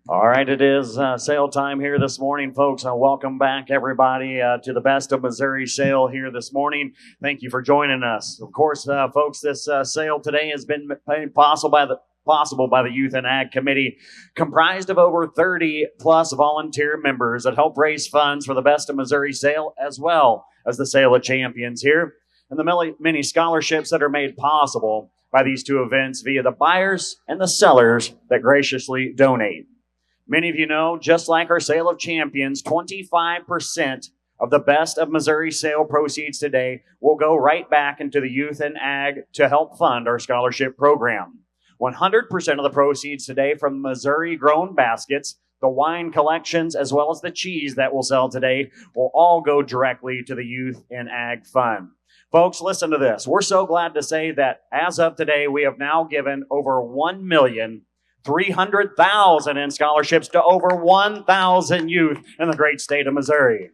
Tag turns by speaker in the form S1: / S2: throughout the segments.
S1: All right, it is sale time here this morning, folks. Welcome back, everybody, to the Best of Missouri sale here this morning. Thank you for joining us. Of course, folks, this sale today has been made possible by the Youth and Ag Committee, comprised of over 30 plus volunteer members that help raise funds for the Best of Missouri sale, as well as the Sale of Champions here, and the many scholarships that are made possible by these two events via the buyers and the sellers that graciously donate. Many of you know, just like our Sale of Champions, 25% of the Best of Missouri sale proceeds today will go right back into the Youth and Ag to help fund our scholarship program. 100% of the proceeds today from Missouri-grown baskets, the wine collections, as well as the cheese that we'll sell today will all go directly to the Youth and Ag Fund. Folks, listen to this. We're so glad to say that as of today, we have now given over 1,300,000 in scholarships to over 1,000 youth in the great state of Missouri.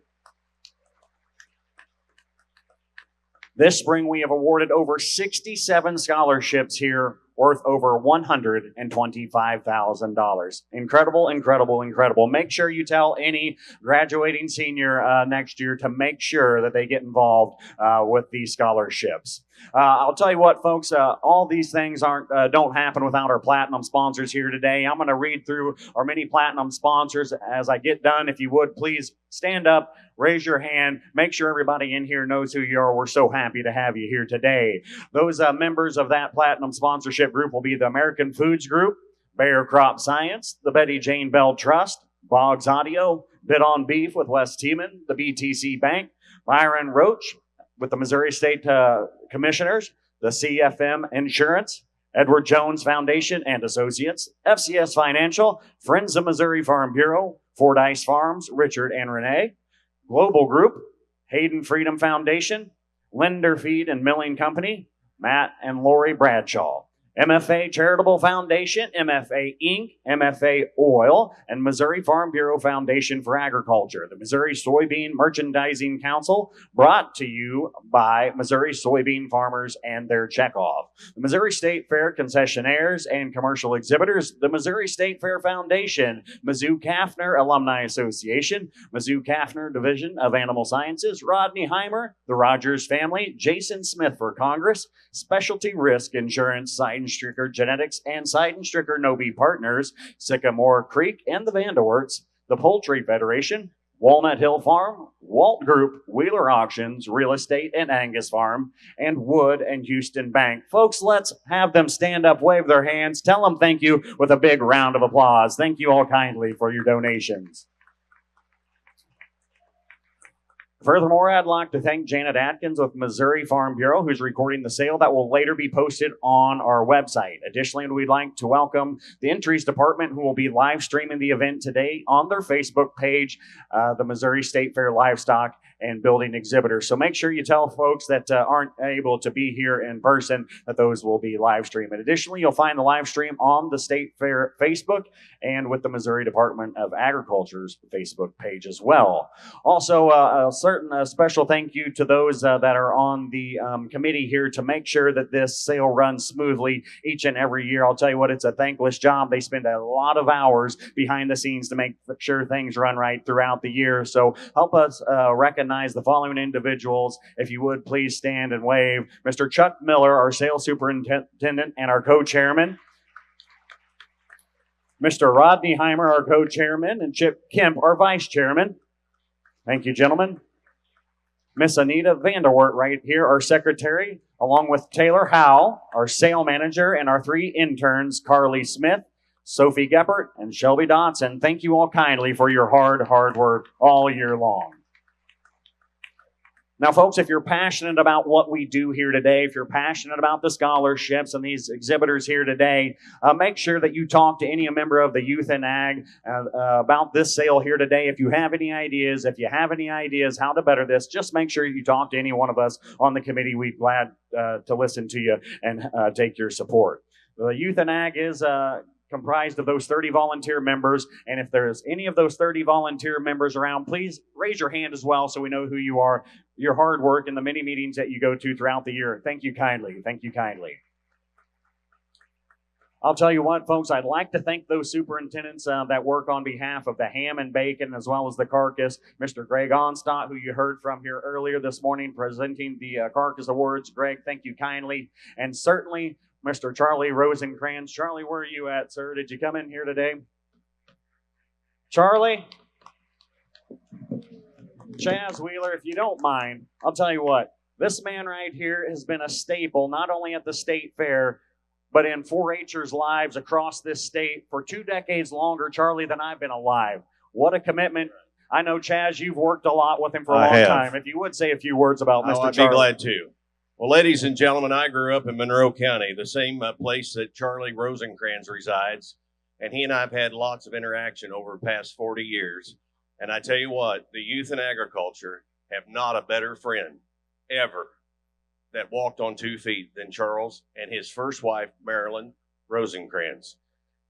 S1: This spring, we have awarded over 67 scholarships here worth over $125,000. Incredible, incredible, incredible. Make sure you tell any graduating senior next year to make sure that they get involved with these scholarships. I'll tell you what, folks, all these things don't happen without our platinum sponsors here today. I'm going to read through our many platinum sponsors as I get done. If you would, please stand up, raise your hand, make sure everybody in here knows who you are. We're so happy to have you here today. Those members of that platinum sponsorship group will be the American Foods Group, Bayer Crop Science, the Betty Jane Bell Trust, Boggs Audio, Bid on Beef with Wes Tiemann, the BTC Bank, Byron Roach with the Missouri State Commissioners, the CFM Insurance, Edward Jones Foundation and Associates, FCS Financial, Friends of Missouri Farm Bureau, Fordyce Farms, Richard and Renee, Global Group, Hayden Freedom Foundation, Linder Feed and Milling Company, Matt and Lori Bradshaw, MFA Charitable Foundation, MFA Inc., MFA Oil, and Missouri Farm Bureau Foundation for Agriculture. The Missouri Soybean Merchandising Council, brought to you by Missouri soybean farmers and their checkoff. The Missouri State Fair concessionaires and commercial exhibitors, the Missouri State Fair Foundation, Mizzou Kaffner Alumni Association, Mizzou Kaffner Division of Animal Sciences, Rodney Heimer, the Rogers family, Jason Smith for Congress, Specialty Risk Insurance, Seidenstricker Genetics and Seidenstricker Nobe Partners, Sycamore Creek and the Vanderwerts, the Poultry Federation, Walnut Hill Farm, Walt Group, Wheeler Auctions, Real Estate and Angus Farm, and Wood and Houston Bank. Folks, let's have them stand up, wave their hands, tell them thank you with a big round of applause. Thank you all kindly for your donations. Furthermore, I'd like to thank Janet Atkins with Missouri Farm Bureau, who's recording the sale that will later be posted on our website. Additionally, we'd like to welcome the Entries Department, who will be live streaming the event today on their Facebook page, the Missouri State Fair Livestock and Building Exhibitors. So make sure you tell folks that aren't able to be here in person that those will be live streamed. Additionally, you'll find the live stream on the State Fair Facebook and with the Missouri Department of Agriculture's Facebook page as well. Also, a special thank you to those that are on the committee here to make sure that this sale runs smoothly each and every year. I'll tell you what, it's a thankless job. They spend a lot of hours behind the scenes to make sure things run right throughout the year. So help us recognize the following individuals. If you would, please stand and wave. Mr. Chuck Miller, our sales superintendent and our co-chairman. Mr. Rodney Heimer, our co-chairman, and Chip Kemp, our vice chairman. Thank you, gentlemen. Miss Anita Vanderwert right here, our secretary, along with Taylor Howe, our sale manager, and our three interns, Carly Smith, Sophie Geppert, and Shelby Dotson. Thank you all kindly for your hard work all year long. Now, folks, if you're passionate about what we do here today, if you're passionate about the scholarships and these exhibitors here today, make sure that you talk to any member of the Youth and Ag about this sale here today. If you have any ideas how to better this, just make sure you talk to any one of us on the committee. We'd be glad to listen to you and take your support. The Youth and Ag is comprised of those 30 volunteer members. And if there's any of those 30 volunteer members around, please raise your hand as well so we know who you are, your hard work, and the many meetings that you go to throughout the year. Thank you kindly. Thank you kindly. I'll tell you what, folks, I'd like to thank those superintendents that work on behalf of the ham and bacon as well as the carcass. Mr. Greg Onstott, who you heard from here earlier this morning, presenting the Carcass Awards. Greg, thank you kindly. And certainly, Mr. Charlie Rosencrans. Charlie, where are you at, sir? Did you come in here today? Charlie? Chaz Wheeler, if you don't mind, I'll tell you what. This man right here has been a staple, not only at the state fair, but in 4-H'ers lives across this state for 2 decades longer, Charlie, than I've been alive. What a commitment. I know, Chaz, you've worked a lot with him for a long time. If you would say a few words about Mr.
S2: I'd be glad to. Well, ladies and gentlemen, I grew up in Monroe County, the same place that Charlie Rosencrans resides, and he and I have had lots of interaction over the past 40 years. And I tell you what, the youth in agriculture have not a better friend ever that walked on 2 feet than Charles and his first wife, Marilyn Rosencrans.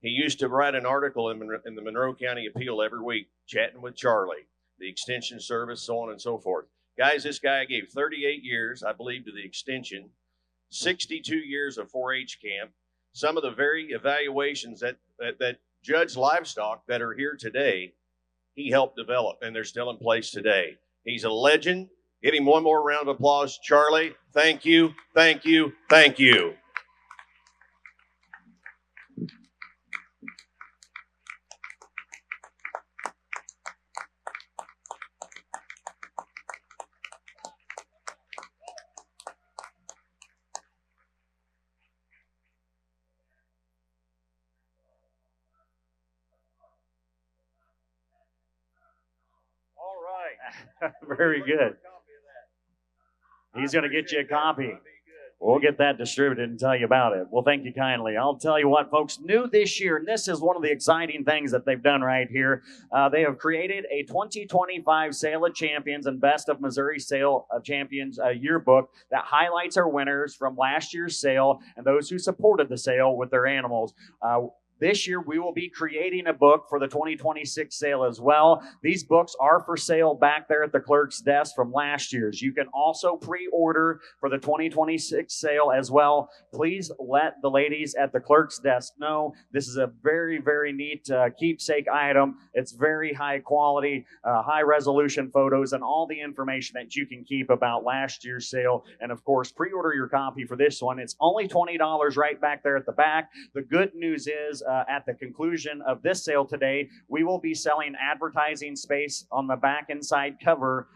S2: He used to write an article in the Monroe County Appeal every week, chatting with Charlie, the extension service, so on and so forth. Guys, this guy gave 38 years, I believe, to the extension, 62 years of 4-H camp. Some of the very evaluations that judge livestock that are here today, he helped develop, and they're still in place today. He's a legend. Give him one more round of applause. Charlie, thank you, thank you, thank you.
S1: All right. Very good. He's going to get you a copy. We'll get that distributed and tell you about it. Well, thank you kindly. I'll tell you what, folks, new this year, and this is one of the exciting things that they've done right here. They have created a 2025 Sale of Champions and Best of Missouri Sale of Champions yearbook that highlights our winners from last year's sale and those who supported the sale with their animals. This year, we will be creating a book for the 2026 sale as well. These books are for sale back there at the clerk's desk from last year's. You can also pre-order for the 2026 sale as well. Please let the ladies at the clerk's desk know this is a very, very neat keepsake item. It's very high quality, high resolution photos, and all the information that you can keep about last year's sale. And of course, pre-order your copy for this one. It's only $20 right back there at the back. The good news is, at the conclusion of this sale today, we will be selling advertising space on the back inside cover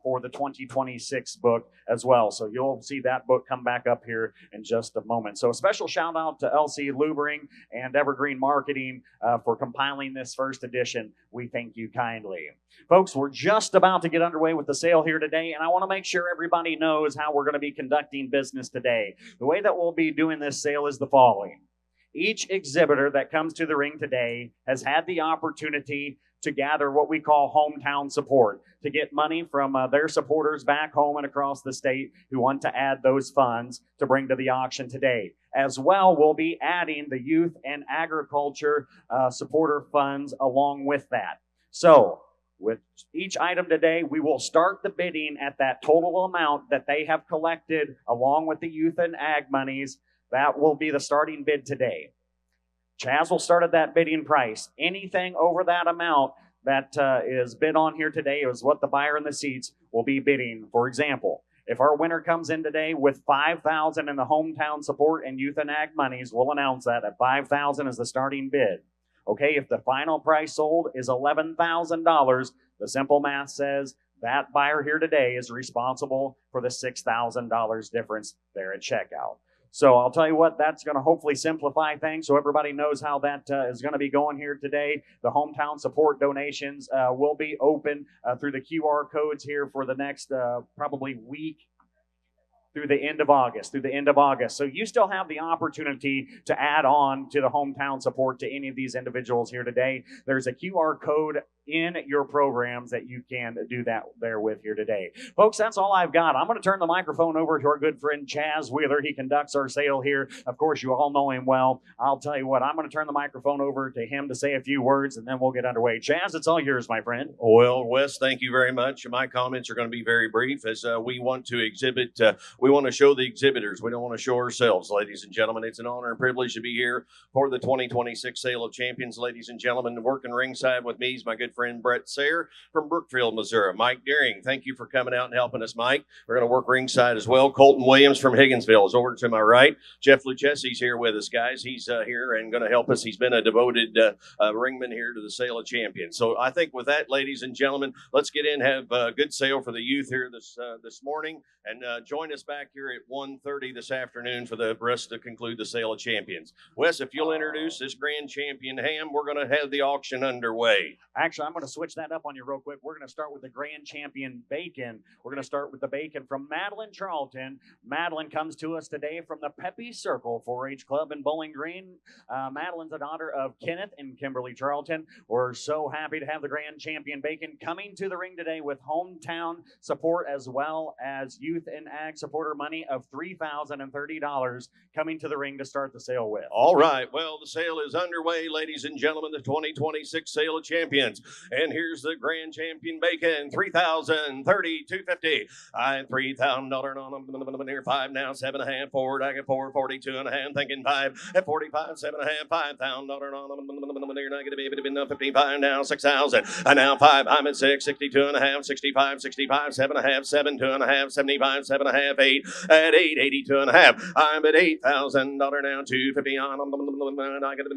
S1: for the 2026 book as well. So you'll see that book come back up here in just a moment. So a special shout out to LC Lubering and Evergreen Marketing for compiling this first edition. We thank you kindly. Folks, we're just about to get underway with the sale here today, and I want to make sure everybody knows how we're going to be conducting business today. The way that we'll be doing this sale is the following. Each exhibitor that comes to the ring today has had the opportunity to gather what we call hometown support, to get money from their supporters back home and across the state who want to add those funds to bring to the auction today. As well, we'll be adding the youth and agriculture supporter funds along with that. So, with each item today, we will start the bidding at that total amount that they have collected along with the youth and ag monies. That will be the starting bid today. Chaz will start at that bidding price. Anything over that amount that is bid on here today is what the buyer in the seats will be bidding. For example, if our winner comes in today with $5,000 in the hometown support and youth and ag monies, we'll announce that at $5,000 is the starting bid. Okay, if the final price sold is $11,000, the simple math says that buyer here today is responsible for the $6,000 difference there at checkout. So I'll tell you what, that's going to hopefully simplify things so everybody knows how that is going to be going here today. The hometown support donations will be open through the QR codes here for the next probably week through the end of August, So you still have the opportunity to add on to the hometown support to any of these individuals here today. There's a QR code in your programs that you can do that there with here today. Folks, that's all I've got. I'm going to turn the microphone over to our good friend Chaz Wheeler. He conducts our sale here. Of course, you all know him well. I'll tell you what, I'm going to turn the microphone over to him to say a few words, and then we'll get underway. Chaz, it's all yours, my friend.
S2: Well, Wes, thank you very much. My comments are going to be very brief as we want to exhibit. We want to show the exhibitors. We don't want to show ourselves, ladies and gentlemen. It's an honor and privilege to be here for the 2026 Sale of Champions, ladies and gentlemen. Working ringside with me is my good friend Brett Sayre from Brookfield, Missouri. Mike Deering, thank you for coming out and helping us, Mike. We're going to work ringside as well. Colton Williams from Higginsville is over to my right. Jeff Lucchesi's here with us, guys. He's here and going to help us. He's been a devoted ringman here to the Sale of Champions. So I think with that, ladies and gentlemen, let's get in, have a good sale for the youth here this morning, and join us back here at 1:30 this afternoon for the rest to conclude the Sale of Champions. Wes, if you'll introduce this grand champion ham, we're going to have the auction underway.
S1: Actually, I'm going to switch that up on you real quick. We're going to start with the grand champion bacon. We're going to start with the bacon from Madeline Charlton. Madeline comes to us today from the Peppy Circle 4-H Club in Bowling Green. Madeline's a daughter of Kenneth and Kimberly Charlton. We're so happy to have the grand champion bacon coming to the ring today with hometown support as well as youth and ag supporter money of $3,030 coming to the ring to start the sale with.
S2: All right. Well, the sale is underway, ladies and gentlemen, the 2026 Sale of Champions. And here's the grand champion bacon, $3,030, $250. I $3,000 on them here, 5 now, 7.5 forward. I get 4, 42.5, thinking 5 at 45, 7.5, $5,000 on them. You're not going to be able to be enough. 55 now, 6,000. And now 5. I'm at 6, 62.5, 65, 65, 7.5, 7, 2.5, 75, 7.5, 8 at 8, 82.5. I'm at $8,000 now, 250 on them. You're not going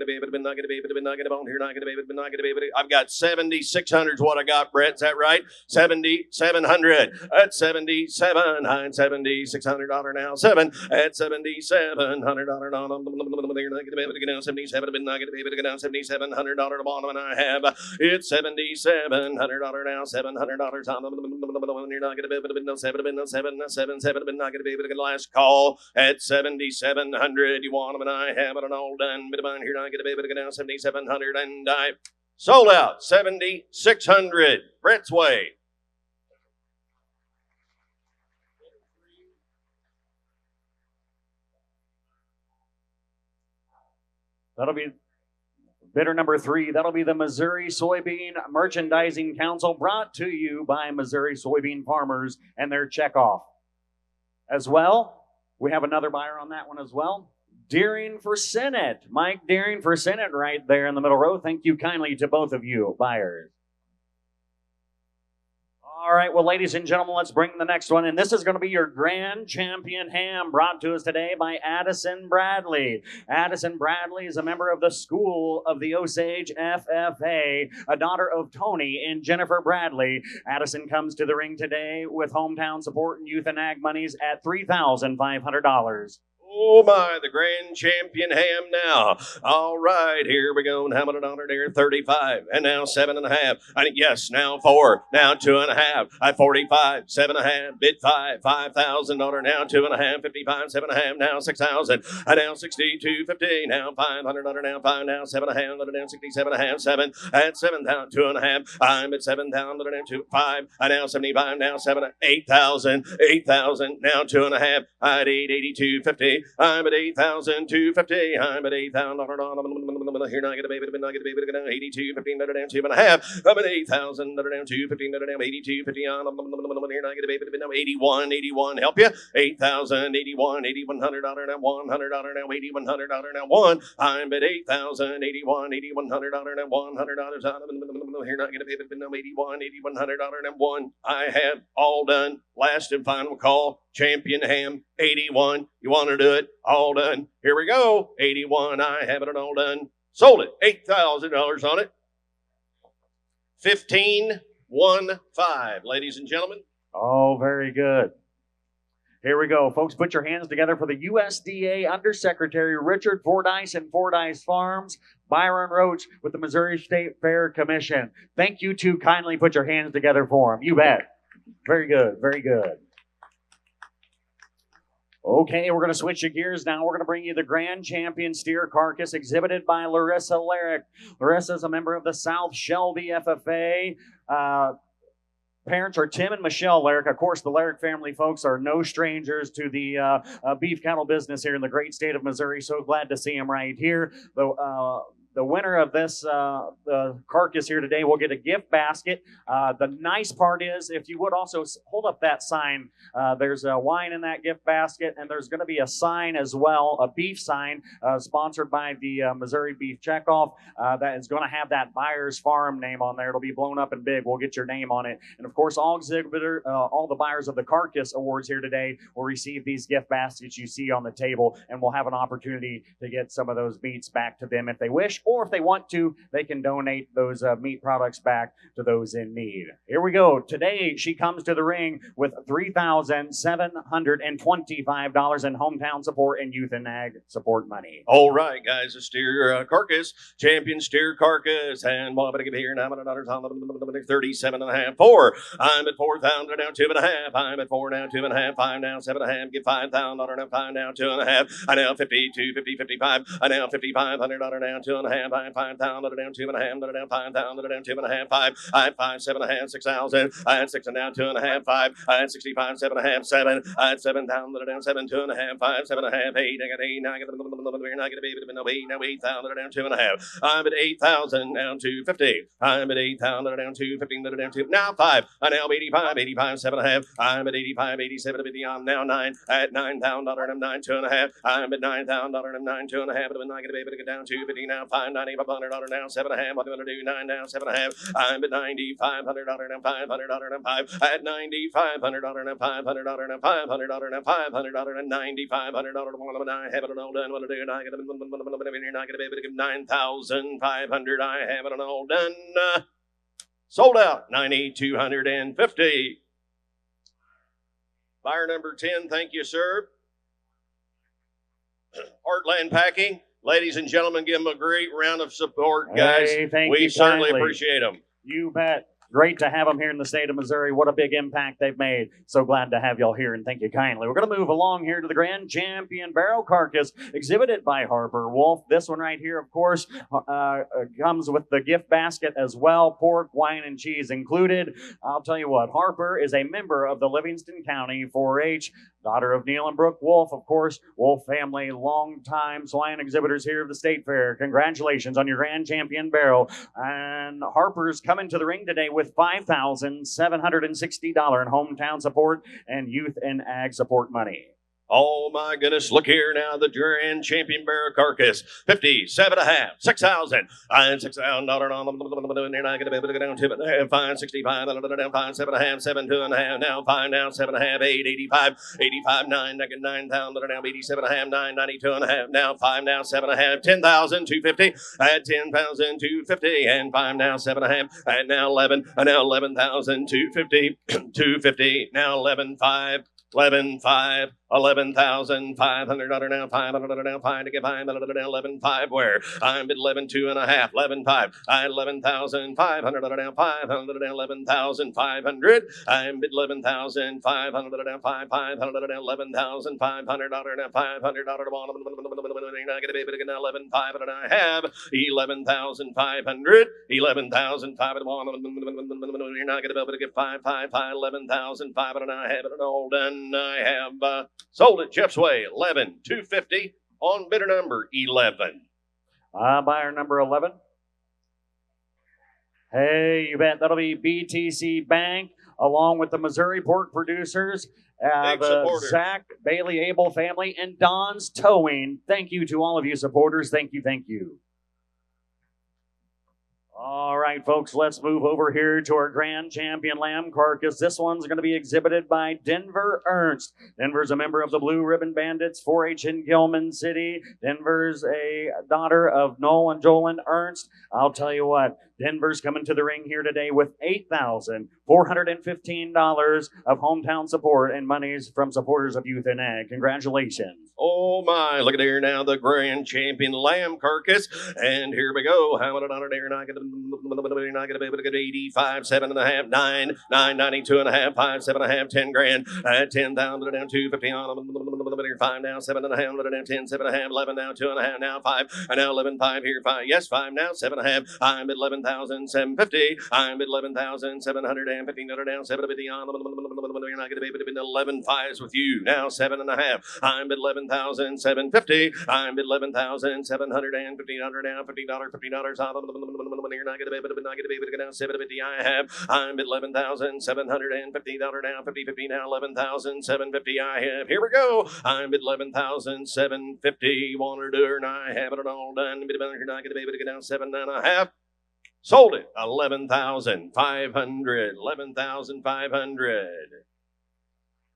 S2: to be able to be not going to be able to be not going to be not going to be able to be not going to be able to. I've got 7,600 is what I got, Brett. Is that right? 7,700 at 77. I'm $7,600 now. 7 at $7,700 on them. You're not going to be able to get down 77. I'm not going to be able to get down $7,700 to bottom, and I have it's $7,700 now. $700 on them. You're not going to be able to be no 7, no 7, no 7, 7. But not going to be able to get the last call at 7,700. You want them, and I have it all done. But you're not going to be able to get down 7,700, and I sold out 7,600. Brett's way.
S1: That'll be bidder number 3. That'll be the Missouri Soybean Merchandising Council, brought to you by Missouri soybean farmers and their checkoff. As well, we have another buyer on that one as well. Deering for Senate. Mike Deering for Senate right there in the middle row. Thank you kindly to both of you buyers. All right, well, ladies and gentlemen, let's bring the next one. And this is going to be your grand champion ham, brought to us today by Addison Bradley. Addison Bradley is a member of the School of the Osage FFA, a daughter of Tony and Jennifer Bradley. Addison comes to the ring today with hometown support and youth and ag monies at $3,500.
S2: Oh my, the grand champion ham now. All right, here we go. How much $1 there? 35. And now 7.5. Yes, now 4. Now 2.5. I 45. 7.5. Bid 5. $5,000 now 2.5. 55. 7.5. Now 6,000. And now 62.50. Now $500 now 5. Now 7.5. Now 67.5. 7. At 7,000. 2.5. I'm at 7,000 now 2. 5. And now 75. Now 7. 8,000. 8,000. Now 2.5. At 882.50. I'm at 8,250. I'm at $8,000. Here, not get a baby, not get a baby, 82, 15, down 2.5. I'm at 8,000, down 2, 15, down 82, 50 on. Here, not get a baby, now 81, 81. Help you? 8,000, 81, $8,100 now, $100 now, $8,100 now, 1. I'm at 8,000, 81, $8,100 now, $100 on. Here, not get a baby, now 81, $8,100 now, 1. I have all done. Last and final call. Champion ham, 81. You want to do it? All done. Here we go. 81. I have it all done. Sold it. $8,000 on it. 15,150. Ladies and gentlemen.
S1: Oh, very good. Here we go. Folks, put your hands together for the USDA Undersecretary Richard Fordyce and Fordyce Farms, Byron Roach with the Missouri State Fair Commission. Thank you two. Kindly put your hands together for him. You bet. Very good. Very good. Okay, we're going to switch your gears now. We're going to bring you the Grand Champion Steer Carcass exhibited by Larissa Larrick. Larissa is a member of the South Shelby FFA. Parents are Tim and Michelle Larrick. Of course, the Larrick family folks are no strangers to the beef cattle business here in the great state of Missouri. So glad to see them right here. The winner of this the carcass here today will get a gift basket. The nice part is, if you would also hold up that sign, there's a wine in that gift basket, and there's going to be a sign as well, a beef sign sponsored by the Missouri Beef Checkoff that is going to have that Buyers Farm name on there. It'll be blown up in big. We'll get your name on it. And of course, all the buyers of the Carcass Awards here today will receive these gift baskets you see on the table, and we'll have an opportunity to get some of those meats back to them if they wish. Or if they want to, they can donate those meat products back to those in need. Here we go. Today, she comes to the ring with $3,725 in hometown support and youth and ag support money.
S2: All right, guys, a steer carcass, champion steer carcass, and what I'm give here now, $37.5. 4. I'm at 4,000 now, 2.5. I'm at 4 now, 2.5. 5 now, 7.5. Give $5,000 now, 5 now, 2.5. I now 50, 250, 55. I now $5,500 now, 2.5. I 5,000 down, 2.5. Down 5,000 down, 2.5. 5. I had 5, 7.5, 6,000. I had 6 and now 2.5. 5. I had 65, 7.5, 7. I had 7 down, 7, 2.5. 5, 7.5, 8. I got 8. Now I got a baby, no 8. Now 8,000 down, 2.5. I'm at 8,000 down, 250. I'm at 8,000 down, 250. Down 2. Now 5. I now 85, 85, 7.5. I'm at 85, 87, 50. I'm now 9. At $9,000 I'm 9, 2.5. I'm at $9,000 I'm 9, 2.5. But I'm not gonna be able to get down 250 now. 5, $9,500 now, 7.5. What do you want to do? 9 now, 7.5. I'm at $9,500 now, $500 now, 5. At $9,500 now, $500 now, $500 now, $500 and $9,500. One I have it all done. What to do? I get you're not gonna be able to give 9,500. I have it all done. Sold out 9,250. Buyer number 10, thank you, sir. Heartland Packing. Ladies and gentlemen, give them a great round of support, guys.
S1: Hey, thank
S2: we
S1: you
S2: certainly
S1: kindly.
S2: appreciate them.
S1: You bet. Great to have them here in the state of Missouri. What a big impact they've made. So glad to have y'all here, and thank you kindly. We're going to move along here to the Grand Champion Barrel Carcass exhibited by Harper Wolf. This one right here, of course, comes with the gift basket as well, pork, wine, and cheese included. I'll tell you what, Harper is a member of the Livingston County 4-H, daughter of Neil and Brooke Wolf, of course, Wolf family, long-time swine exhibitors here of the State Fair. Congratulations on your Grand Champion Barrel. And Harper's coming to the ring today with $5,760 in hometown support and youth and ag support money.
S2: Oh my goodness, look here now, the Grand Champion Barrel Carcass, 57.5, 6,000. I had $6,000 on them. You're not going to be able to go down to it. 5, 65, down 5, 7.5, 7, 2.5, now 5, now 7.5, 8, 85, 85, 9, now get 9,000, now 87.5, 9, 92.5, now 5, now 7.5, 10,250. I had 10,250, and 5, now 7.5, and now 11, now 11,250, 250, now 11.5. 11.5, 11,500 now, 500 now, 5 to get 500 now, 11.5 where I'm at 11.2.5, 11.5. I had 11,500 now, 500 now, 11,500. I'm at 11,500 now, 500 now, 11,500 now, 500 not gonna be able to get 11,500. I have 11,500, 11,500. You're not gonna be able to get 11,500. I have it all done. I have sold it Jeff's Way, 11,250 on bidder number 11.
S1: Buyer number 11. Hey, you bet. That'll be BTC Bank, along with the Missouri Pork Producers, the Zach Bailey Abel family, and Don's Towing. Thank you to all of you supporters. Thank you, thank you. All right, folks, let's move over here to our Grand Champion Lamb Carcass. This one's going to be exhibited by Denver Ernst. Denver's a member of the Blue Ribbon Bandits, 4-H in Gilman City. Denver's a daughter of Noel and Jolyn Ernst. I'll tell you what, Denver's coming to the ring here today with $8,415 of hometown support and monies from supporters of Youth and Ag. Congratulations.
S2: Oh my, look at here now, the Grand Champion Lamb Carcass. And here we go. How about $100 there? You're not going to be able to get 85, 7.5, 9, 9, 92.5, 5, 7.5, 10 grand, 10,000 down 250 on them. 5 now, 7 and a half, 10, 7 and a half, 11 now, 2 and a half now, 5, and now 11, 5 here, 5, yes, 5 now, 7 and a half, I'm at 11,750, I'm at 11,750, now 750 on, you're not going to be able to be 11 fives with you, now 7 and a half, I'm at 11,750, I'm at 11,750, now $50, $50 on, you're not going to be able to get down 750, I have, I'm at 11,750, now 50, 50, now 11,750, I have, here we go, I'm at 11,750, wanted to earn, I have it all done, you're not going to be able to get down 7 and a half, sold it, 11,500, 11,500,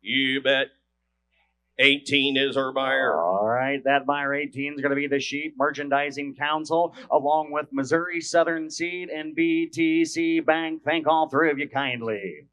S2: you bet. 18 is our buyer.
S1: All right, that buyer 18 is going to be the Sheep Merchandising Council, along with Missouri Southern Seed and BTC Bank. Thank all three of you kindly.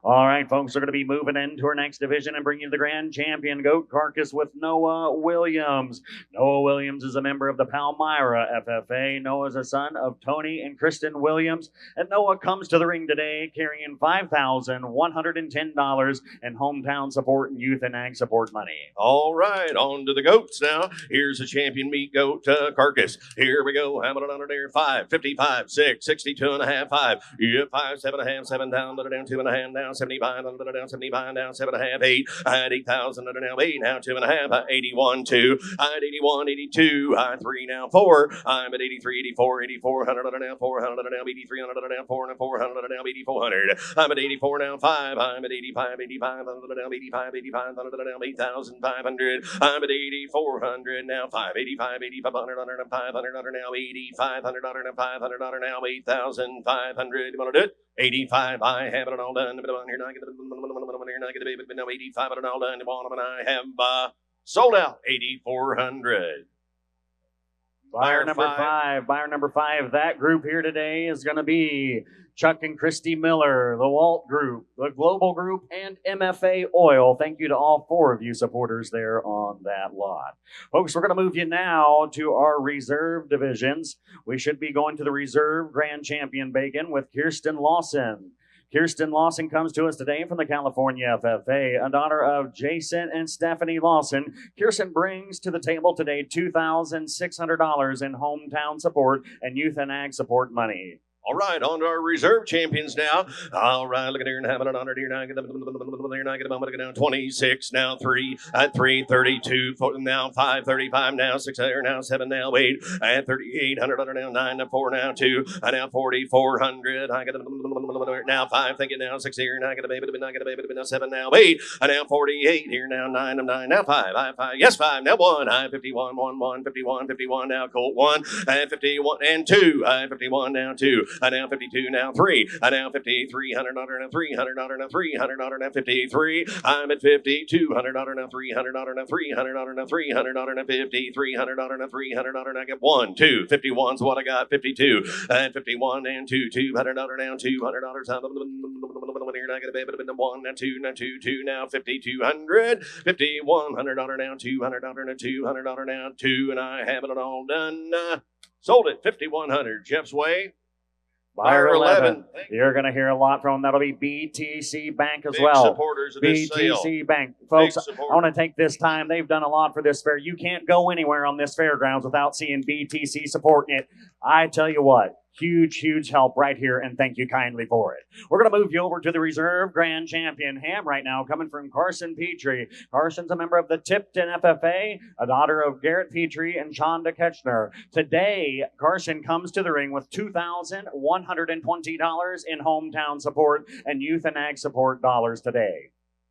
S1: All right, folks, we're going to be moving into our next division and bringing you the grand champion goat carcass with Noah Williams. Noah Williams is a member of the Palmyra FFA. Noah is a son of Tony and Kristen Williams, and Noah comes to the ring today carrying $5,110 in hometown support and youth and ag support money.
S2: All right, on to the goats now. Here's a champion meat goat carcass. Here we go. How about under there? 5, 55, 6, 62 and a half, 5. Yeah, 5, 7 and a half, 7 down, down, 2 and a half down. 75, down 75, down 7 and a half, 8, I had 8,000, now 8, now 2 and a half, 81, 2, I had 81, 82, I 3, now 4, I'm at 83, 84, 8400, now 400, now 8300, now 4, now 400, now 8400, I'm at 84, now 5, I'm at 85, 85, now 85, 85, now 8,500, I'm at 8,400, now 5, 85, 8,500, now 500, now 8,500, now 500, now 8,500, you want to do it? 85, I have it all done. You're not going to be able to know 85, but all done. And I have sold out 8,400.
S1: Buyer number five. Buyer number 5. That group here today is going to be Chuck and Christy Miller, the Walt Group, the Global Group, and MFA Oil. Thank you to all 4 of you supporters there on that lot. Folks, we're going to move you now to our reserve divisions. We should be going to the reserve grand champion bacon with Kirsten Lawson. Kirsten Lawson comes to us today from the California FFA, a daughter of Jason and Stephanie Lawson. Kirsten brings to the table today $2,600 in hometown support and youth and ag support money.
S2: All right, on to our reserve champions now. All right, look at here and having it on it here now. You're not going to down 26, now 3, at 3, 32, 4, now 5, 35, now 6, now 7, now 8, at 3,800, now 9, now 4, now 2, now 4,400. I got now 5, thinking now 6 here, not going to be able to be, not going to be able to be, now 7, now 8, now 48 here, now 9, now 9, now 5, I 5, yes 5, now 1, I 51, 1, 1, 51, 51, now Colt 1, and 51, and 2, I 51, now 2. Now 52, now 3. Now 50, $300, now $300, now $300, now 53. I'm at 50, $200, now $300, now $300, now $300, now 50, $300, now $300, I get 1, 2. 51's what I got, 52. And 51 and 2, $200, now $200. You're not going to be able to be 1, now 2, now 2, 2, now 5,200. $5,100, now $200, now $200, now 2, and I have it all done. Sold it, 5,100. Jeff's Way.
S1: Buyer 11. You're going to hear a lot from them. That'll be BTC Bank as
S2: Big
S1: well.
S2: Supporters of this
S1: BTC
S2: sale.
S1: Bank. Folks, I want to take this time. They've done a lot for this fair. You can't go anywhere on this fairgrounds without seeing BTC supporting it. I tell you what, huge, huge help right here, and thank you kindly for it. We're going to move you over to the reserve grand champion ham right now, coming from Carson Petrie. Carson's a member of the Tipton FFA, a daughter of Garrett Petrie and Chonda Ketchner. Today, Carson comes to the ring with $2,120 in hometown support and youth and ag support dollars today.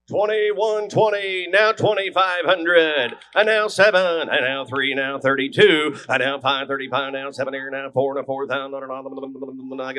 S2: 2120, now 2,500, and now 7, and now 3, now 32, and now 5, 35, now 7 here, now 4, now 4,000, not going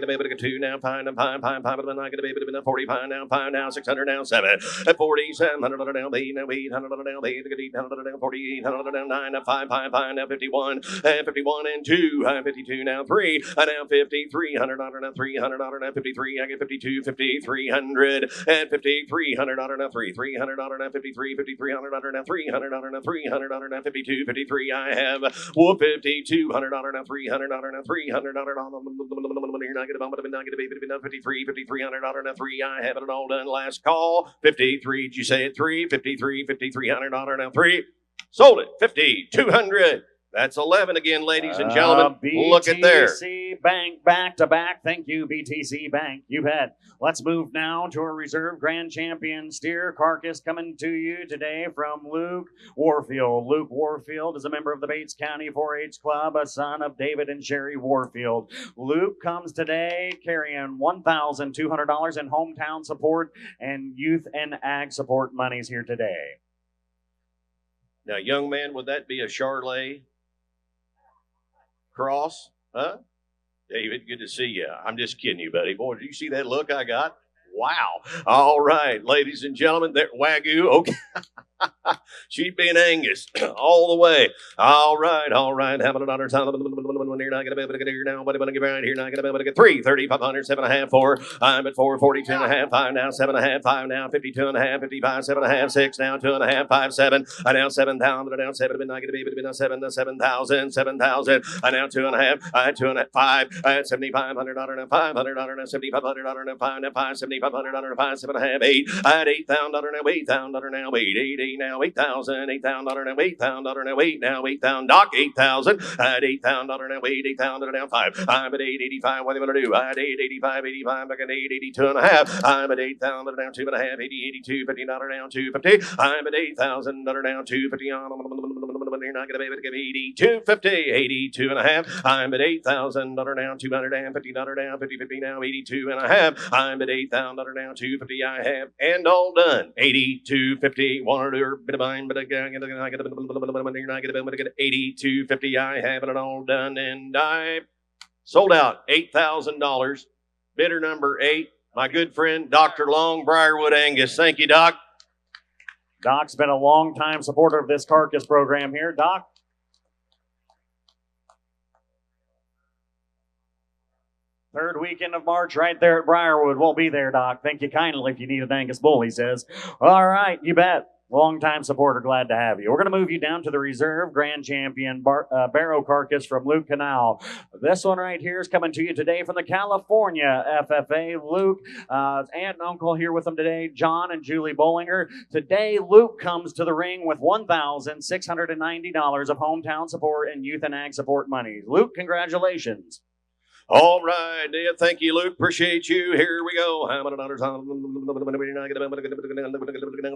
S2: to be able to get 2, now 5, now 5, 5, 5, but I'm not going to be able to get 45, now 5, now 600, now 7, at 4,700, now 8, now 800, now 8, 800, now 4,800, now 9, now 5, 5, 5, now 51, and 51, and 2, 52, now 3, and now 50, $300, now $300, now 53, I get 52, 5,300, and 5,300, now $300 now, $53, $53 now, $300 now, $300 now, $52, $53. I have $52, $100 now, $300 now, $300 now, $53, $5300 now, 3. I have it all done. Last call, 53. Did you say it? 3, 53, $5300 now, 3. Sold it, 5200. That's 11 again, ladies and gentlemen. Look at there.
S1: BTC Bank back to back. Thank you, BTC Bank. You bet. Let's move now to a reserve grand champion steer carcass coming to you today from Luke Warfield. Luke Warfield is a member of the Bates County 4-H Club, a son of David and Sherry Warfield. Luke comes today carrying $1,200 in hometown support and youth and ag support monies here today.
S2: Now, young man, would that be a Charlet cross? Huh? David, good to see you. I'm just kidding you, buddy. Boy, did you see that look I got? Wow. All right, ladies and gentlemen, there, Wagyu. Okay. Sheep and Angus all the way. All right. Having a daughter time. You're not gonna be able to get here now. But I'm gonna get right here. Not gonna be able to get 3, 3500, 7.5, 4. I'm at 4, 42.5, 5 now, 7.5, 5 now, 52.5, 55, 7.5, 6 now, 2.5, 5, 7. I now 7,000. I now 7. But not gonna be able to be now 7,000. I now 2.5. I 2.5, 5. I had $7,500 now, $500 now, $7,500 now, 5 now, 5, $7,500 now, 5, 7.5, 8. I had $8,000 now, $8,000 now, 8 now, 8,000, $8,000 now, $8,000 now, 8 now, 8,000, Doc, 8,000. I had $8,000 now, 8,000 now, 5. I'm at 885. What are you going to do? I had 885, 85, back at 882.5. I'm at 8,000 now, 2.5, 80, 82, $50 now, 250. I'm at 8,000 now, 250. You're not going to be able to give me 82.5. I'm at 8,000 now, $250 now, 50 now, 82.5. I'm at 8,000 now, 250. I have and all done. 82.50. Wanted to bit of mine, but I get 82.50. I have it all done, and I sold out $8,000. Bidder number 8, my good friend Dr. Long, Briarwood Angus. Thank you, Doc.
S1: Doc's been a long-time supporter of this carcass program here. Doc? Third weekend of March right there at Briarwood. We'll be there, Doc. Thank you kindly if you need an Angus bull, he says. All right, you bet. Long-time supporter, glad to have you. We're going to move you down to the reserve grand champion barrow carcass from Luke Canal. This one right here is coming to you today from the California FFA. Luke, aunt and uncle here with them today, John and Julie Bollinger. Today, Luke comes to the ring with $1,690 of hometown support and youth and ag support money. Luke, congratulations.
S2: All right, dear. Thank you, Luke. Appreciate you. Here we go. How many dollars?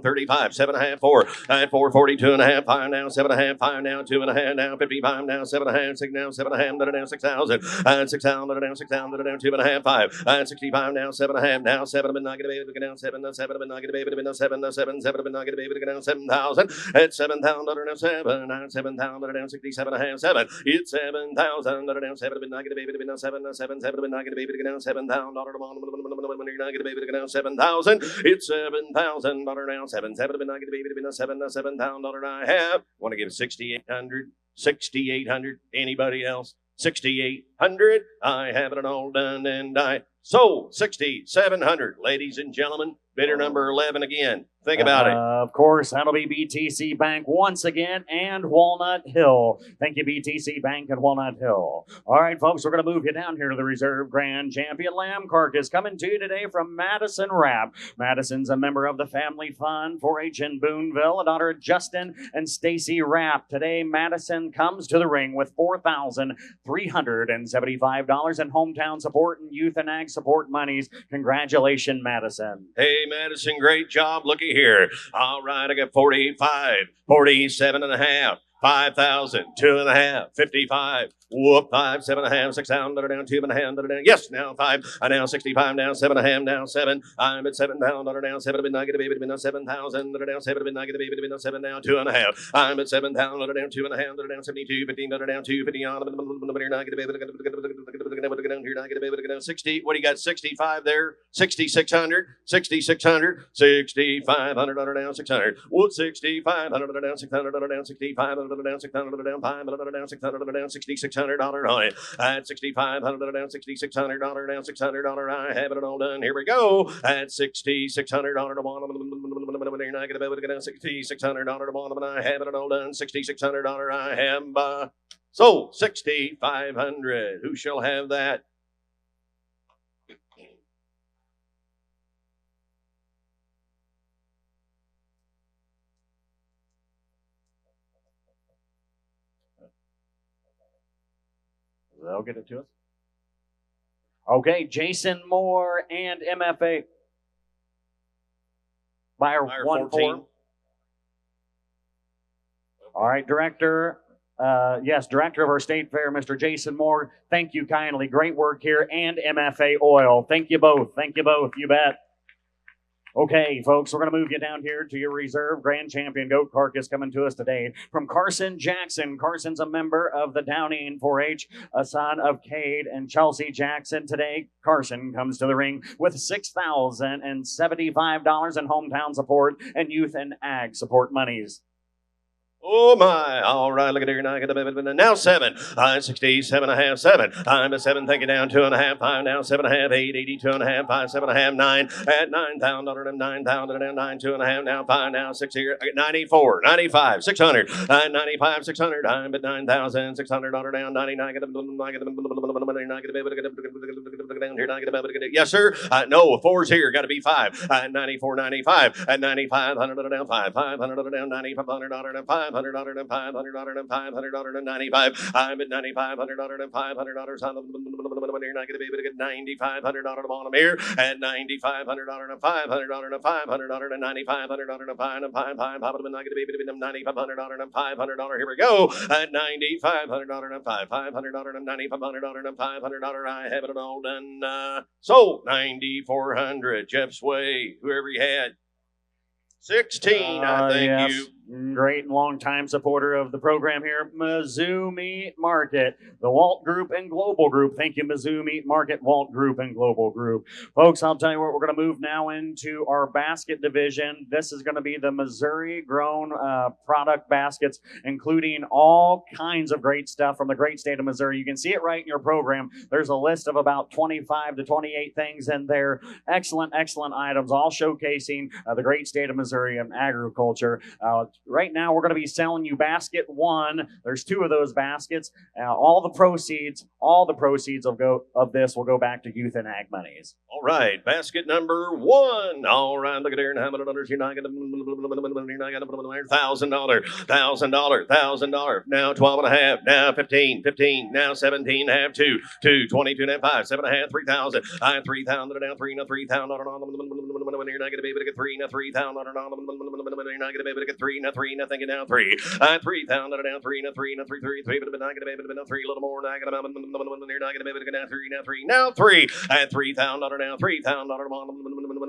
S2: 35, 7.5, 4. I had 4, 42.5, 5 now, 7.5, 5 now, 2.5 now, 55 now, 7.5, 6 now, 7.5, now 6,000. I had 6,000 now, 6,000 now, 2.5, 5. I had 65 now, 7.5 now, 7. But not gonna be able to get down 7, 7. But not gonna be able to get down 7, 7. But not gonna be able to get down 7,000. At 7,000 now 7. I had 7,000 down 67.5, 7. It's 7,000 down 7. But not gonna be able to get down 7. 7, but not going to be able to get down $7,000. You're not going to be able to get down 7,000. It's $7,000 now. 7, but not going to be able to get down $7,000. I have. Want to give 6,800. 6,800. Anybody else? 6,800. I have it all done, and I sold 6,700. Ladies and gentlemen, bidder number 11 again. Think about it.
S1: Of course, that'll be BTC Bank once again and Walnut Hill. Thank you, BTC Bank and Walnut Hill. All right, folks, we're going to move you down here to the Reserve Grand Champion Lamb Carcass coming to you today from Madison Rapp. Madison's a member of the Family Fund 4-H in Boonville, a daughter of Justin and Stacy Rapp. Today, Madison comes to the ring with $4,375 in hometown support and youth and ag support monies. Congratulations, Madison.
S2: Hey, Madison, great job. Looky here. All right, I got 45, 47.5, 5,000, 2.5, 55. Whoop, 5, 7.5, 6,000, down 2.5, down. Yes, now 5. I now 65, now 7.5, now 7. I'm at 7,000, down 7. But not going to be able to be now 7,000, down 7. But not going to be able to be now 7, now 2.5. I'm at 7,000, down 2.5, down 72, 15, down 250 on. But you're not going to be able to get down. You're not going to be able to get down 60. What do you got? 65 there, 6,600, 6,600, 6,500, down 600. What 6,500, down 600, down 6,500, down 600, down 500, down 600, down 6,600. $600 on it. I had $6,500 down, $6,600 down, $600. I have it all done. Here we go. I had $6,600 down. You're not gonna be able to get down $6,600 to bottom, and I have it all done. $6,600 I have sold. $6,500. Who shall have that?
S1: They'll get it to us. Okay, Jason Moore and MFA. Buyer 1-4. All right, Director. Director of our State Fair, Mr. Jason Moore. Thank you kindly. Great work here. And MFA Oil. Thank you both. Thank you both. You bet. Okay, folks, we're going to move you down here to your reserve. Grand Champion Goat Carcass coming to us today from Carson Jackson. Carson's a member of the Downing 4-H, a son of Cade and Chelsea Jackson. Today, Carson comes to the ring with $6,075 in hometown support and youth and ag support monies.
S2: Oh my! All right, look at here. Now 7. I'm 67 and a half. 7. I'm a 7. Take it down 2.5. 5 now 7.5. 8. 82.5. 5. 7.5. 9 at $9,000 and $9,000 and 9. 2.5 now 5 now 6 here. 94. 95. 600. 95. 600. I'm at $9,600 down. 99. Yes, sir. No, 4's here. Got to be 5. 94. 95. At 9,500 down. 5. $500 down. $9,500 and 5. $500 and $500 and $500 and 95. I'm at $9,500 and $500. You're not going to be able to get $9,500 bottom here at $9,500 and $500 and $500 and $9,500 and $500 and $500. I'm not going to be able to get $9,500 and $500. Here we go at $9,500 and $500 and $9,500 and $500. I have it all done. Sold $9,400. Jeff Sway, whoever you had. 16, I thank
S1: yes.
S2: you.
S1: Great and long-time supporter of the program here, Mizzou Meat Market, the Walt Group and Global Group. Thank you, Mizzou Meat Market, Walt Group, and Global Group. Folks, I'll tell you what, we're going to move now into our basket division. This is going to be the Missouri-grown product baskets, including all kinds of great stuff from the great state of Missouri. You can see it right in your program. There's a list of about 25 to 28 things in there. Excellent, excellent items, all showcasing the great state of Missouri and agriculture. Right now, we're going to be selling you basket 1. There's 2 of those baskets. All the proceeds of this will go back to youth and ag monies.
S2: All right, basket number 1. All right, look at there and how many dollars you're not going to $1,000. Now 12 and a half. Now 15. Now 17 and a half. 2. 22 and a half. 5. 7 and a half. 3,000. I 3,000 down. 3 now 3,000. You're not going to be able to get 3 now 3,000. You're not going to be able to get 3 now 3. Nothing now 3. 3,000 down. 3 now 3 now 3 3 3. But not going to be able to get 3 a little more. You're not going to be able to get now 3 now 3 now 3. At $3,000 now 3,000.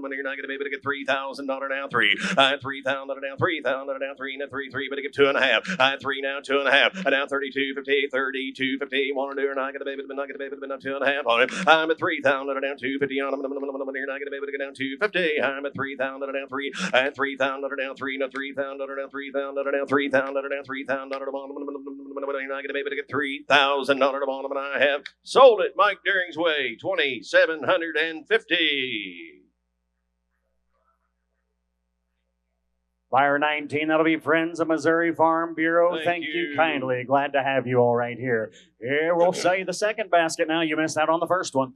S2: You're not going to be able to get $3,000 now 3. 3,000 down 3,000 down 3 now 3 3. But get 2.5. 3 now 2.5. Now 32.50 32.50. 1 or 2. You're not going to be able to get 2.5 on it. I'm at 3,000 down 250 on them. You're not going to be able to get down 250. I'm at 3,000 down 3. At 3,000 down 3 now 3,000 down 3,000 down 3,000 down 3,000 down. You're not going to be able to get $3,000 bottom, and I have sold it. Mike Deering's Way, 2,750.
S1: Buyer 19, that'll be Friends of Missouri Farm Bureau. Thank you kindly. Glad to have you all right here. Here, we'll sell you the second basket now. You missed out on the first one.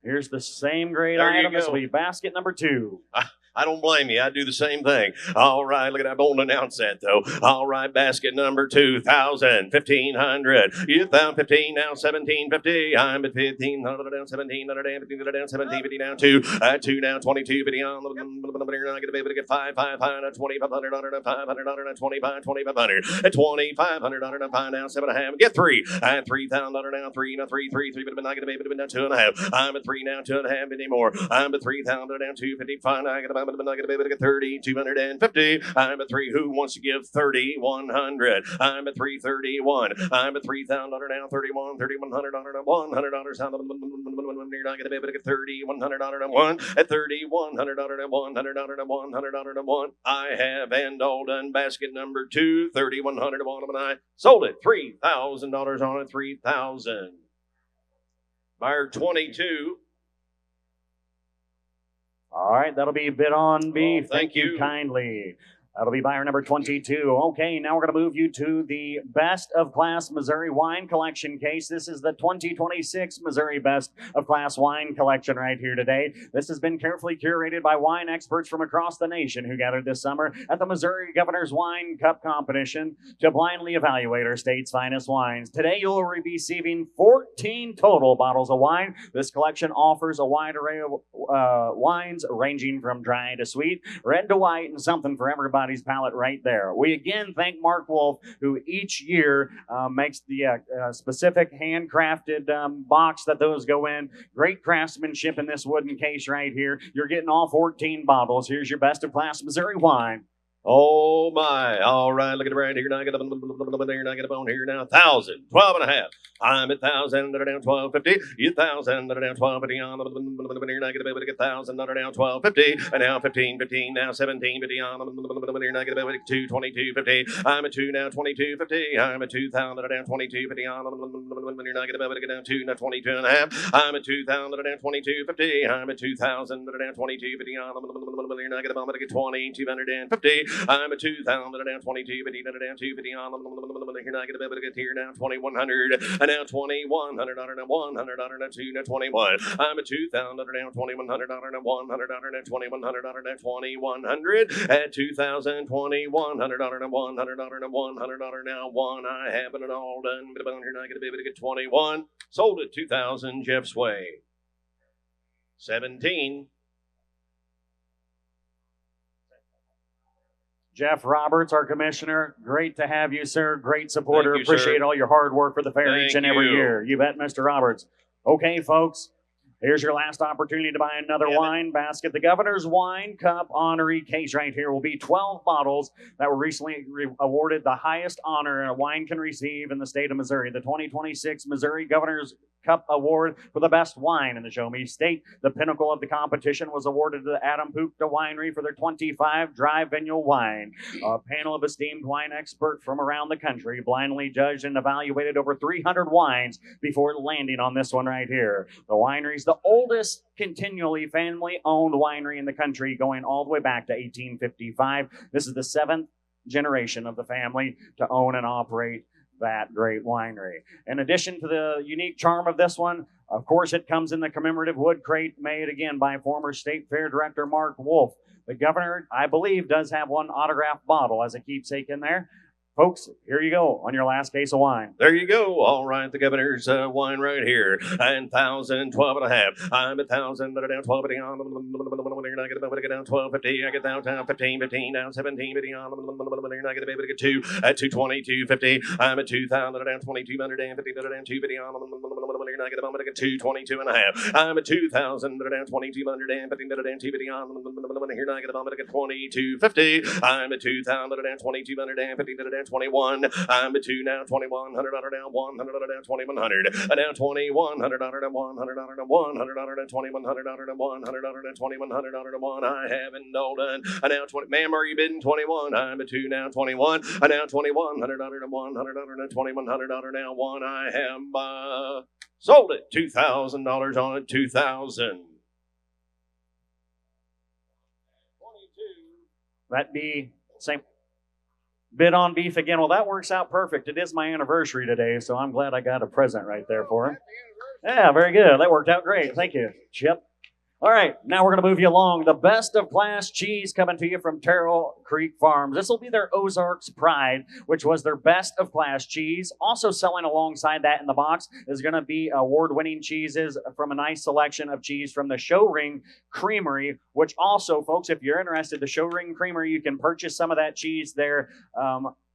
S1: Here's the same great item. This will be basket number 2.
S2: I don't blame you. I do the same thing. All right, look at that. I won't announce that, though. All right, basket number 2,000, 1,500. You found 15, now 1,750. I'm at 1,500 down, 1,700 down, 1,500 down, 1,750 down, 2. 2 now, 2250 on. You're not going to be able to get 500, 2,500, 500, 25, 2,500. At 2,500 and 5 now, 7.5. Get 3. At 3,000 now, 3 now, 3, 3, 3, but I'm not going to be able to get 2.5. I'm at 3 now, 2.5 anymore. I'm at 3,000 down, 255. I got I'm not going to be able to get 3,250. I'm at 3. Who wants to give 3,100? I'm at 331. I'm at 3,000 now. 31, 3,100 $100. You're not going to be able to get 3,100 1 at 3,100 $100 1. I have and all done basket number 2, 3,100 and I sold it. $3,000 on it. 3,000. Buyer 22.
S1: All right, that'll be bid on beef.
S2: Oh, thank you.
S1: Kindly. That'll be buyer number 22. Okay, now we're going to move you to the Best of Class Missouri Wine Collection case. This is the 2026 Missouri Best of Class Wine Collection right here today. This has been carefully curated by wine experts from across the nation who gathered this summer at the Missouri Governor's Wine Cup competition to blindly evaluate our state's finest wines. Today, you'll be receiving 14 total bottles of wine. This collection offers a wide array of wines ranging from dry to sweet, red to white, and something for everybody's palate right there. We again thank Mark Wolf, who each year makes the specific handcrafted box that those go in. Great craftsmanship in this wooden case right here. You're getting all 14 bottles. Here's your Best of Class Missouri wine.
S2: Oh my! All right, look at it right here. Now I get up there. Now I get up on here now. 1,000, 12 and a half. I'm at 1,000. Down 1250. You 1,000. Down 1250. On here now I get up to get 1,000. Down 1250. And now 15, 15. Now 17, 50. On here now I get up to 2, 2250. I'm at 2 now 2250. I'm at 2,000. Down 2250. On here now I get up to get down 2 now 22 and a half. I'm at 2,000. Down 2250. I'm at 2,000. Down 2250. On here now I get up to get 2,250. I'm a 2,000 down 22, 50 down 250 on here now I get a bit of get here now 2,100 and now 2,100 now 100 now 2 now 21. I'm a 2,000 down 2,100 now 100 now 2,100 now 2,100 at 2,000 2,100 now 100 now 100 now 1. I haven't it all done. But here now I get a bit of get 21. Sold at 2,000. Jeff Sway. 17.
S1: Jeff Roberts, our commissioner, great to have you, sir. Great supporter.
S2: Thank you,
S1: Appreciate
S2: sir.
S1: all your hard work for the fair each and every year. You bet, Mr. Roberts. Okay, folks, here's your last opportunity to buy another wine basket. The Governor's Wine Cup honoree case right here will be 12 bottles that were recently awarded the highest honor a wine can receive in the state of Missouri, the 2026 Missouri Governor's Cup Award for the best wine in the Show Me State. The pinnacle of the competition was awarded to the Adam Pukta Winery for their 25 dry vineyard wine. A panel of esteemed wine experts from around the country blindly judged and evaluated over 300 wines before landing on this one right here. The winery's the oldest continually family-owned winery in the country, going all the way back to 1855. This is the 7th generation of the family to own and operate that great winery. In addition to the unique charm of this one, of course, it comes in the commemorative wood crate made again by former State Fair Director Mark Wolf. The governor, I believe, does have one autographed bottle as a keepsake in there. Folks, here you go on your last case of wine.
S2: There you go. All right, the Governor's wine right here. And 1,000, 12 and a half. I'm at 1,000, but down 12, but down. I get down 1250. I get down 15, 15, down 17, 50 on. I get a baby to get 2 at 220, 250. I'm at 2,000, down 2,200, down 50, down 250 on. I get a moment to get 222 and a half. I'm at 2,000, down 2,200, down 50, down 250 on. Here I get a moment to get 2250. I'm at 2,000, down 2,200, down 50, down 21. I'm at 2 now 2,100 down 100 down 2,100 down 2,100 down 100 down 100 down 2,100 down 100 down 2,100 down 1. I haven't all done. Now 20. Ma'am, are you bidding 21? I'm at 2 now 21. Now 2,100 down 100 down 2,100 down now 1. I have sold it. $2,000 on it. 2,000.
S1: That'd be same. Bid on beef again. Well, that works out perfect. It is my anniversary today, so I'm glad I got a present right there for him. Yeah, very good. That worked out great. Thank you, Chip. All right, now we're going to move you along. The Best of Class cheese coming to you from Terrell Creek Farms. This will be their Ozarks Pride, which was their Best of Class cheese. Also selling alongside that in the box is going to be award-winning cheeses from a nice selection of cheese from the Show Ring Creamery, which also, folks, if you're interested, the Show Ring Creamery, you can purchase some of that cheese there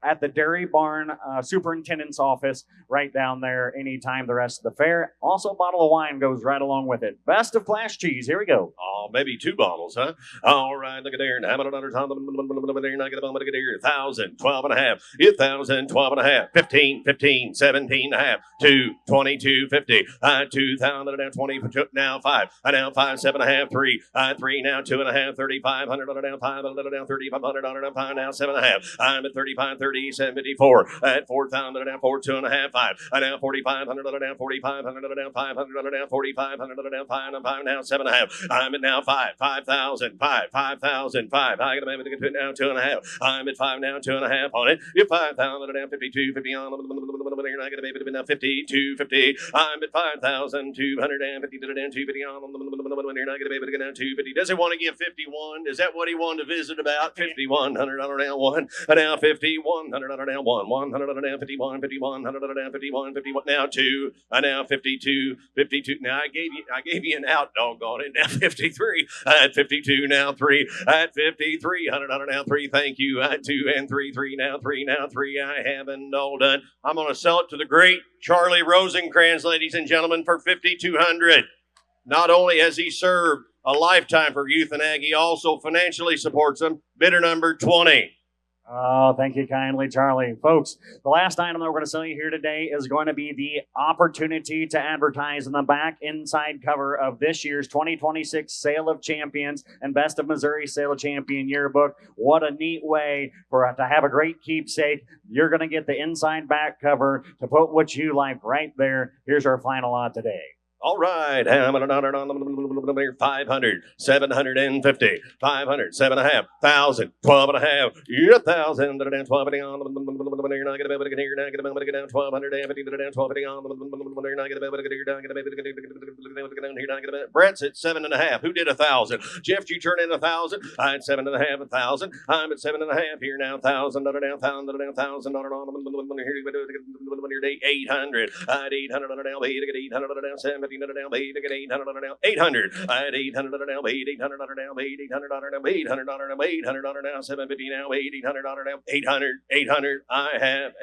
S1: at the Dairy Barn Superintendent's office right down there anytime the rest of the fair. Also, a bottle of wine goes right along with it. Best of Class cheese. Here we go.
S2: Oh, maybe 2 bottles, huh? All right, look at there. Now, another time. Not get a moment to get here. 1,000, 12 and a half. 1,000, 12 and a half. 15, 15, 17 and a half. 2, 22, 50. 2,000, now 20, now 5. Now 5, 7 and a half. 3, 3, now 2 and a half. 3,500, now 5, now 3,500, now 5, now 7 and a half. I'm at 35, 30, 74. At 4,000, now 4, 2 and a half. 5. Now 4,500, now 4,500, now 500, now 4,500, now 5, now 7 and a half. I'm at now 5, 5,000, 5, 5,000, 5. I got to get it now 2 and a half. I'm at 5 now, 2 and a half on it. You're 5,000, now 52, 50 on. You're not going to be able to now 52, 50. I'm at 5,250 to down 250 on. You're not going to be able to get down 250. Does he want to give 51? Is that what he wanted to visit about? 5,100 now 1. Now 5,100 now 1. 100 now 51, 5,100 now 51, 51 now 2. Now 52, 52. Now I gave you an out, doggone it. Now 53. At 52 now 3. At 5,300 now 3. Thank you. At 2 and 3, 3 now 3 now 3. I haven't all done. I'm going to sell it to the great Charlie Rosencrans, ladies and gentlemen, for 5,200. Not only has he served a lifetime for Youth and Ag, he also financially supports them. Bidder number 20.
S1: Oh, thank you kindly, Charlie. Folks, the last item that we're going to sell you here today is going to be the opportunity to advertise in the back inside cover of this year's 2026 Sale of Champions and Best of Missouri Sale of Champion Yearbook. What a neat way to have a great keepsake. You're going to get the inside back cover to put what you like right there. Here's our final lot today.
S2: All right, 500, 750, 500, 7 and a half, 1,000, 12 and a half, 1,000, 12 and a half. You're not going to be able to get here. Not going to be able to get down 1,200, 12 and a half. You're not going to be able to get here. Not going to be able to get here. Brett's at 7 and a half. Who did 1,000? Jeff, you turn in 1,000. I'm at 7 and a half, 1,000. I'm at 7 and a half here now. 1,000, 1,000, 1,000. Here 800. At 800 now. 800 7. 800 now, 800. At 800 now, 800 now, 800 now, 800 now, 750 now, 800 now, 800. I have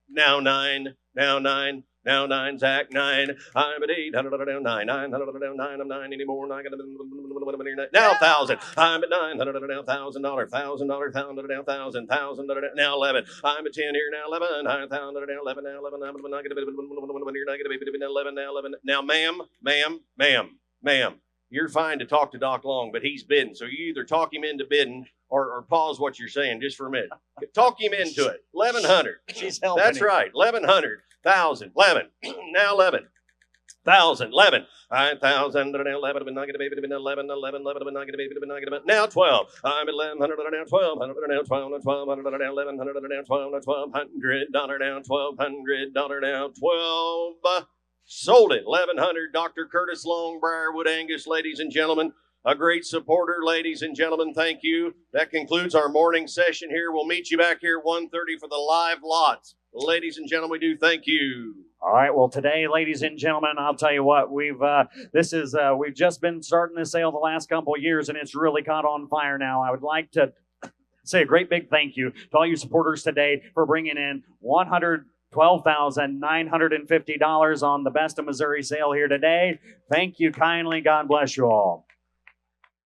S2: now 9, now 9. Now 9, Zach, 9. I'm at 800 now, 9. 900 now, 9. I'm 9 anymore. Now 1,000. I'm at 900 now, $1,000. $1,000 now, 1,000. 1,000 now, 11. I'm at 10 here now, 11. 9,000 now, 11 now, 11. I'm not going to be 11 now, 11. Now, ma'am. You're fine to talk to Doc Long, but he's bidding. So you either talk him into bidding or pause what you're saying just for a minute. Talk him into it. 1,100.
S1: She's helping.
S2: That's right. 1,100. 1,000. 11. Now 11. 1,000. 11. 1,000. 11. I'm not going to be able to be 11. 11. I'm not going to be able to be now 12. I'm at 1,100 now 1,200 now 12. 1,200 now 1,100 now 12. $1,200 now 1,200 now 12. Sold it. 1,100. Dr. Curtis Long, Briarwood, Angus, ladies and gentlemen. A great supporter, ladies and gentlemen. Thank you. That concludes our morning session here. We'll meet you back here at 1:30 for the live lots. Ladies and gentlemen, we do thank you.
S1: All right. Well, today, ladies and gentlemen, I'll tell you what, we've just been starting this sale the last couple of years, and it's really caught on fire now. I would like to say a great big thank you to all you supporters today for bringing in $112,950 on the Best of Missouri sale here today. Thank you kindly. God bless you all.